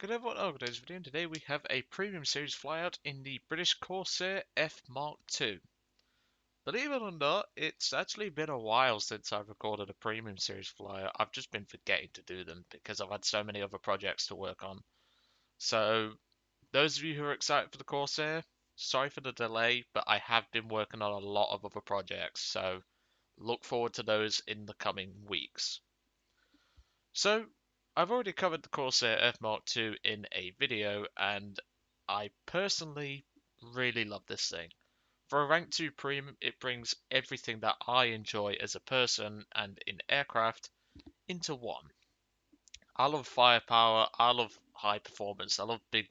Good everyone, today's video, and today we have a premium series flyout in the British Corsair F Mark II. Believe it or not, it's actually been a while since I've recorded a premium series flyout. I've just been forgetting to do them because I've had so many other projects to work on. So, those of you who are excited for the Corsair, sorry for the delay, but I have been working on a lot of other projects, so look forward to those in the coming weeks. So, I've already covered the Corsair F Mark II in a video, and I personally really love this thing. For a Rank 2 Premium, it brings everything that I enjoy as a person and in aircraft into one. I love firepower, I love high performance, I love big,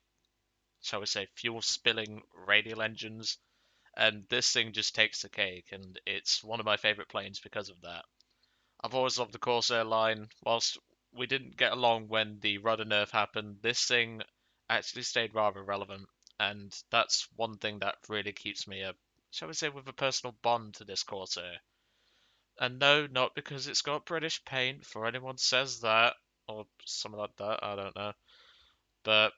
shall we say, fuel spilling radial engines, and this thing just takes the cake, and it's one of my favourite planes because of that. I've always loved the Corsair line. Whilst we didn't get along when the rudder nerf happened, this thing actually stayed rather relevant, and that's one thing that really keeps me shall we say, with a personal bond to this Corsair. And no, not because it's got British paint, for anyone says that, or something like that, I don't know. But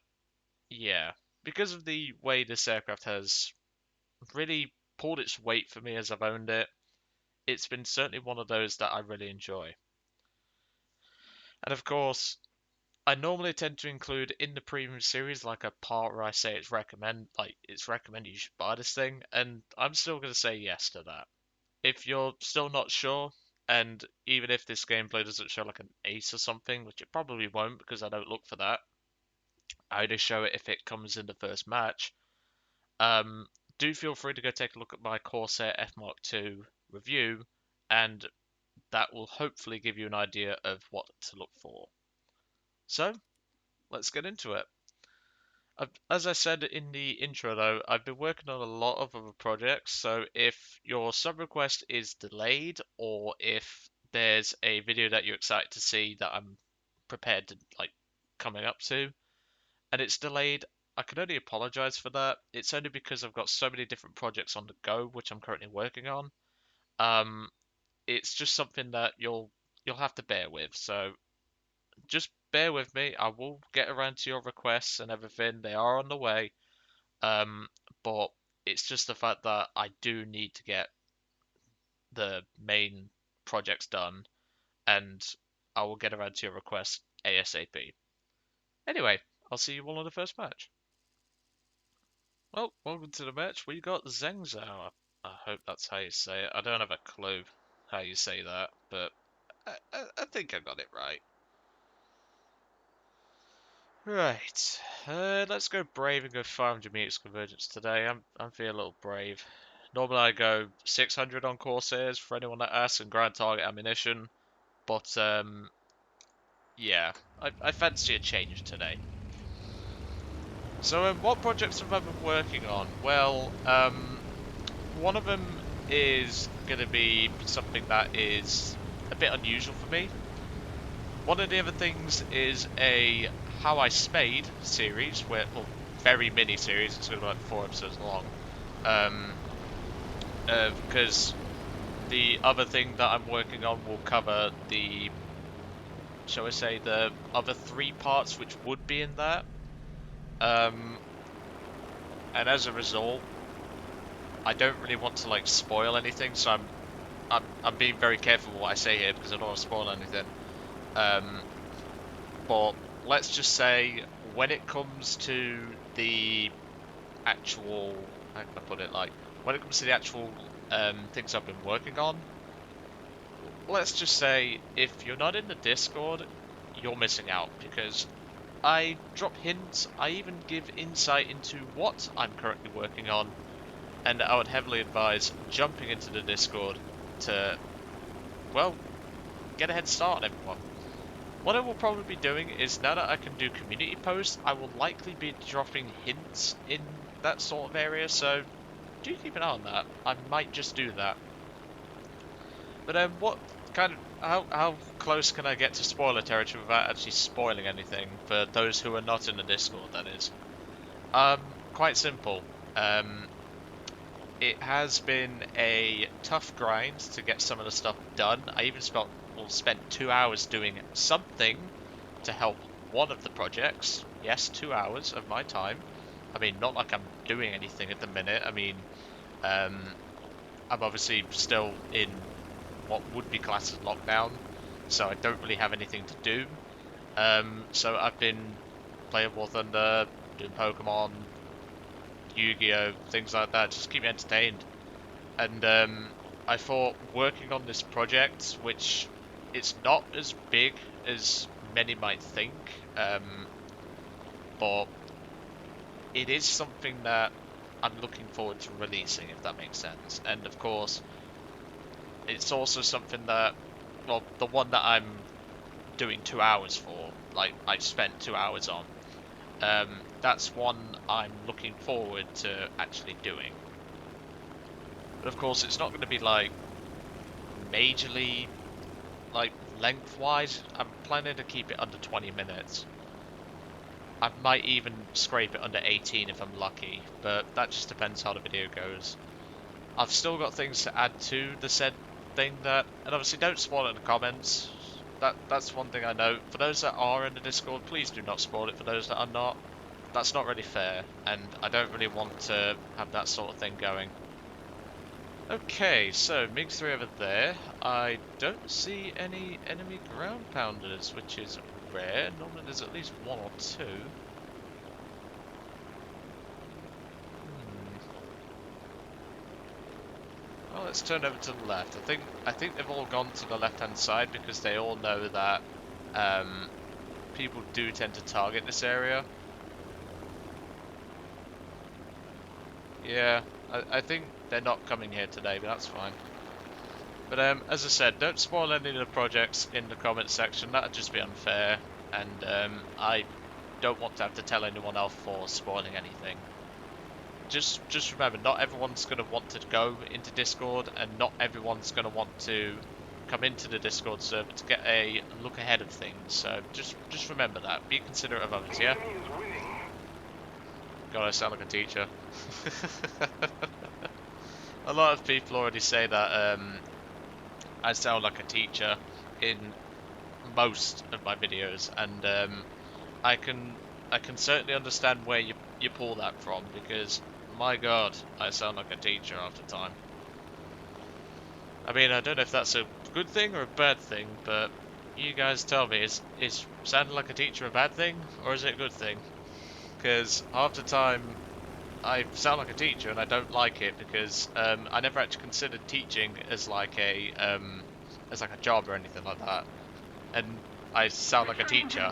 yeah, because of the way this aircraft has really pulled its weight for me as I've owned it, it's been certainly one of those that I really enjoy. And of course, I normally tend to include in the premium series like a part where I say it's recommended you should buy this thing, and I'm still going to say yes to that. If you're still not sure, and even if this gameplay doesn't show like an ace or something, which it probably won't because I don't look for that, I only show it if it comes in the first match. Um, do feel free to go take a look at my Corsair F Mark II review, and that will hopefully give you an idea of what to look for. So, let's get into it. As I said in the intro, though, I've been working on a lot of other projects, so if your sub request is delayed or if there's a video that you're excited to see that I'm prepared to coming up to and it's delayed, I can only apologize for that. It's only because I've got so many different projects on the go which I'm currently working on. Um, it's just something that you'll have to bear with. So just bear with me. I will get around to your requests and everything. They are on the way. Um, but it's just the fact that I do need to get the main projects done, and I will get around to your request ASAP. Anyway, I'll see you all in the first match. Well, welcome to the match. We got Zhengzhou. I hope that's how you say it. I don't have a clue how you say that, but I think I got it right. Right, let's go brave and go 500 meters convergence today. I'm feeling a little brave. Normally I go 600 on Corsairs for anyone that asks and ground target ammunition, but yeah, I fancy a change today. So what projects have I been working on? Well, one of them is going to be something that is a bit unusual for me. One of the other things is a How I Spade series, well, very mini series. It's going to be like 4 episodes long. Because the other thing that I'm working on will cover the, shall I say, the other 3 parts which would be in that. And as a result, I don't really want to spoil anything, so I'm being very careful what I say here because I don't want to spoil anything. But let's just say when it comes to the actual, how can I put it, when it comes to the actual things I've been working on, let's just say if you're not in the Discord, you're missing out because I drop hints, I even give insight into what I'm currently working on, and I would heavily advise jumping into the Discord to, well, get a head start on everyone. What I will probably be doing is, now that I can do community posts, I will likely be dropping hints in that sort of area, so do keep an eye on that. I might just do that. But what kind of, how close can I get to spoiler territory without actually spoiling anything, for those who are not in the Discord, that is? Quite simple. It has been a tough grind to get some of the stuff done. I even spent 2 hours doing something to help one of the projects. Yes, 2 hours of my time. I mean, not like I'm doing anything at the minute. I mean, I'm obviously still in what would be classed as lockdown, so I don't really have anything to do. So I've been playing War Thunder, doing Pokemon, Yu-Gi-Oh, things like that, just keep me entertained. And I thought working on this project, which it's not as big as many might think, but it is something that I'm looking forward to releasing, if that makes sense. And of course, it's also something that, well, the one that I'm doing 2 hours for, like I spent 2 hours on, that's one I'm looking forward to actually doing. But of course, it's not going to be like majorly like lengthwise. I'm planning to keep it under 20 minutes. I might even scrape it under 18 if I'm lucky, but that just depends how the video goes. I've still got things to add to the said thing that, and obviously don't spoil it in the comments. That's one thing I know. For those that are in the Discord, please do not spoil it for those that are not. That's not really fair, and I don't really want to have that sort of thing going. Okay, so MiG-3 over there. I don't see any enemy ground pounders, which is rare. Normally there's at least one or two. Well, let's turn over to the left. I think they've all gone to the left-hand side because they all know that people do tend to target this area. Yeah, I think they're not coming here today, but that's fine. But as I said, don't spoil any of the projects in the comments section. That'd just be unfair, and I don't want to have to tell anyone else for spoiling anything. Just remember, not everyone's going to want to go into Discord, and not everyone's going to want to come into the Discord server to get a look ahead of things. So just remember that. Be considerate of others, yeah? God, I sound like a teacher. A lot of people already say that I sound like a teacher in most of my videos, and I can certainly understand where you pull that from, because my God, I sound like a teacher half the time. I mean, I don't know if that's a good thing or a bad thing, but you guys tell me, is sounding like a teacher a bad thing, or is it a good thing? Because half the time I sound like a teacher and I don't like it, because I never actually considered teaching as like a job or anything like that, and I sound like a teacher.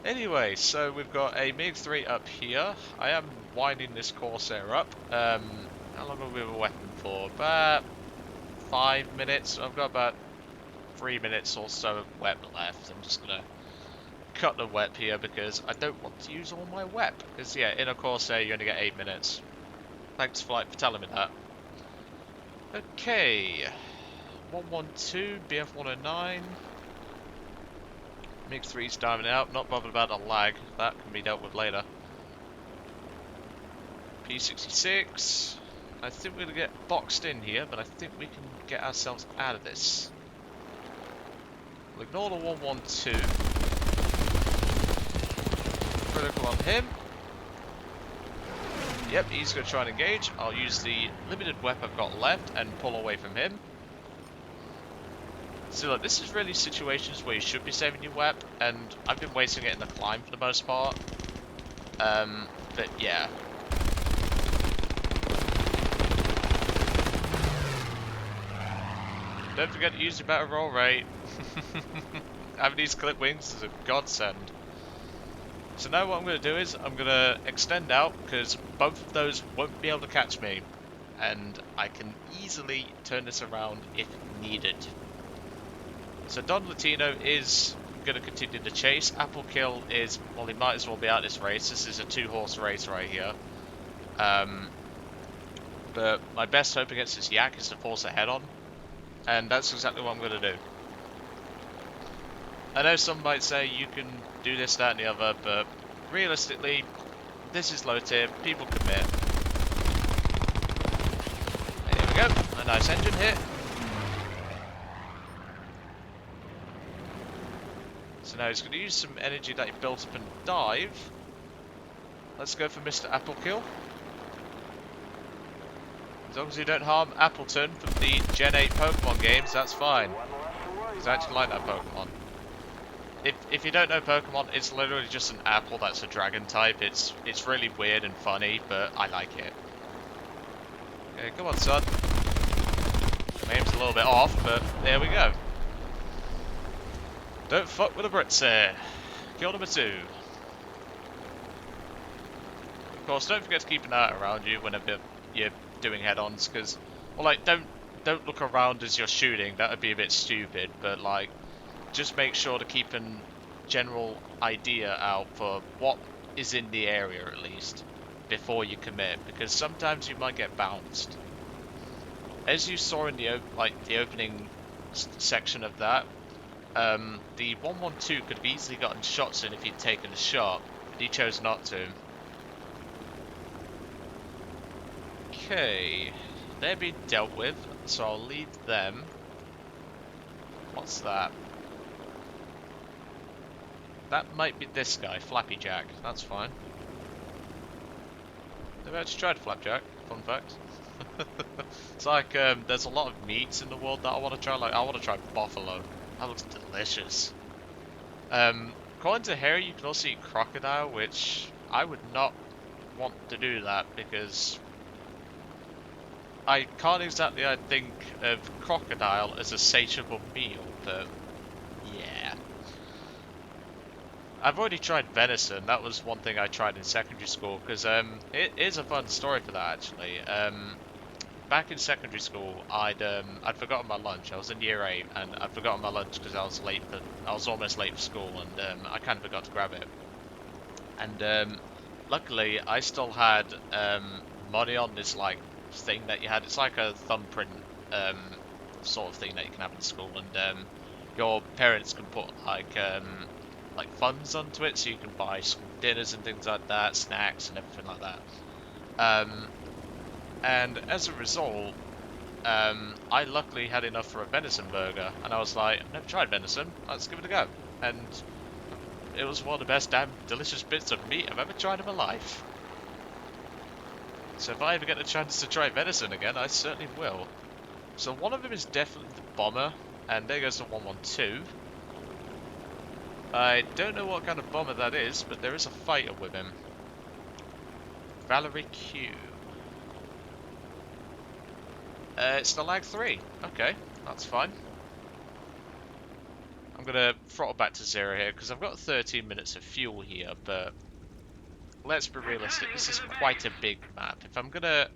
Anyway, so we've got a MiG-3 up here. I am winding this Corsair up. How long have we been weapon for? About 5 minutes. I've got about 3 minutes or so of web left. I'm just gonna cut the web here because I don't want to use all my web. Because yeah, in a Corsair you only get 8 minutes. Thanks Flight for telling me that. Okay, 112 BF-109. MiG-3's diving out, not bothered about the lag, that can be dealt with later. P-66, I think we're going to get boxed in here, but I think we can get ourselves out of this. We'll ignore the 112. Critical on him. Yep, he's going to try and engage. I'll use the limited weapon I've got left and pull away from him. So look, this is really situations where you should be saving your wep, and I've been wasting it in the climb for the most part. But yeah. Don't forget to use your better roll rate. Having these clip wings is a godsend. So now what I'm going to do is, I'm going to extend out, because both of those won't be able to catch me. And I can easily turn this around if needed. So Don Latino is going to continue the chase. Apple Kill is, well, he might as well be out this race. This is a 2-horse race right here. But my best hope against this Yak is to force a head-on. And that's exactly what I'm going to do. I know some might say you can do this, that, and the other, but realistically, this is low tier. People commit. There we go. A nice engine hit. So now he's going to use some energy that he built up and dive. Let's go for Mr. Apple Kill. As long as you don't harm Appleton from the Gen 8 Pokemon games, that's fine. Because I actually like that Pokemon. If you don't know Pokemon, it's literally just an apple that's a dragon type. It's really weird and funny, but I like it. Okay, come on, son. My aim's a little bit off, but there we go. Don't fuck with the Brits there. Kill number 2. Of course, don't forget to keep an eye around you whenever you're doing head-ons, because, well, like, don't look around as you're shooting. That would be a bit stupid, but, like, just make sure to keep a general idea out for what is in the area, at least, before you commit, because sometimes you might get bounced. As you saw in the opening section of that, the 112 could have easily gotten shots in if he'd taken a shot, but he chose not to. Okay, they're being dealt with, so I'll leave them. What's that? That might be this guy, Flappy Jack. That's fine. Never actually tried Flapjack, fun fact. It's like, there's a lot of meats in the world that I want to try. Like, I want to try buffalo. That looks delicious. According to Harry, you can also eat crocodile, which I would not want to do that because I can't exactly, I think, of crocodile as a satiable meal, but yeah. I've already tried venison. That was one thing I tried in secondary school, because it is a fun story for that, actually. Back in secondary school, I'd forgotten my lunch. I was in year 8, and I'd forgotten my lunch because I was almost late for school, and I kind of forgot to grab it. And luckily, I still had money on this like thing that you had. It's like a thumbprint sort of thing that you can have in school, and your parents can put like funds onto it, so you can buy school dinners and things like that, snacks and everything like that. And as a result, I luckily had enough for a venison burger, and I was like, I've never tried venison, let's give it a go. And it was one of the best damn delicious bits of meat I've ever tried in my life. So if I ever get the chance to try venison again, I certainly will. So one of them is definitely the bomber, and there goes the 112. I don't know what kind of bomber that is, but there is a fighter with him. Valerie Q. It's the Lag 3. Okay, that's fine. I'm gonna throttle back to 0 here because I've got 13 minutes of fuel here, but let's be realistic. This is quite a big map. If I'm gonna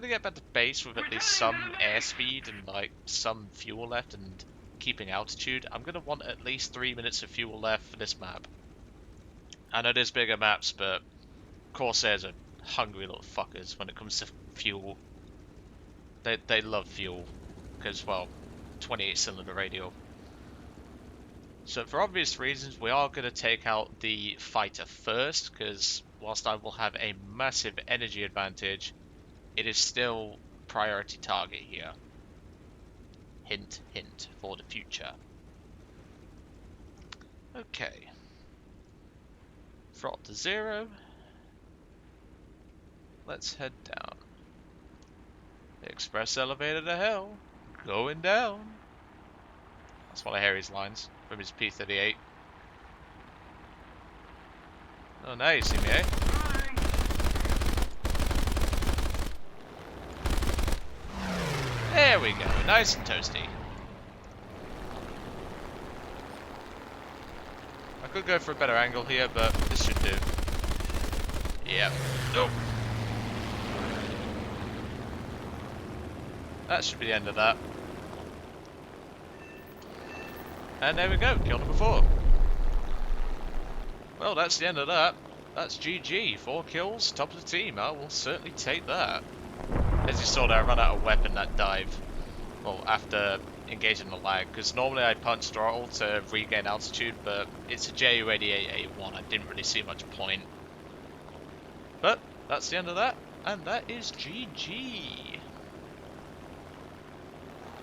get back to base with at least some airspeed and like some fuel left and keeping altitude, I'm gonna want at least 3 minutes of fuel left for this map. I know there's bigger maps, but Corsairs are hungry little fuckers when it comes to fuel. They love fuel, because, well, 28-cylinder radial. So for obvious reasons, we are going to take out the fighter first, because whilst I will have a massive energy advantage, it is still priority target here. Hint, hint, for the future. Okay. Throttle to 0. Let's head down. Express elevator to hell. Going down. That's one of Harry's lines from his P-38. Oh, now you see me, eh? There we go. Nice and toasty. I could go for a better angle here, but this should do. Yep. Nope. That should be the end of that. And there we go, kill number 4. Well, that's the end of that. That's GG, 4 kills, top of the team. I will certainly take that. As you saw there, I ran out of weapon that dive. Well, after engaging the lag, because normally I punch throttle to regain altitude, but it's a JU88A1. I didn't really see much point. But that's the end of that, and that is GG.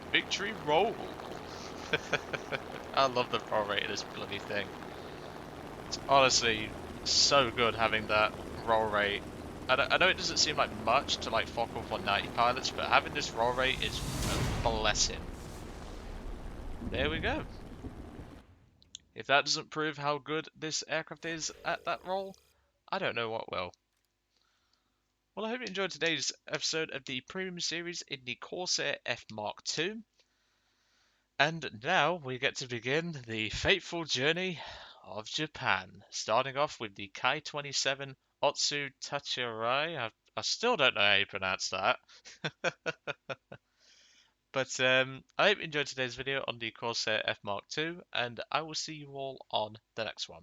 Victory roll. I love the roll rate of this bloody thing. It's honestly so good having that roll rate. I know it doesn't seem like much to like Focke 190 pilots, but having this roll rate is a blessing. There we go. If that doesn't prove how good this aircraft is at that roll, I don't know what will. Well, I hope you enjoyed today's episode of the Premium Series in the Corsair F Mark II. And now we get to begin the fateful journey of Japan, starting off with the Kai-27 Otsu Tachirai. I still don't know how you pronounce that. But I hope you enjoyed today's video on the Corsair F Mark II, and I will see you all on the next one.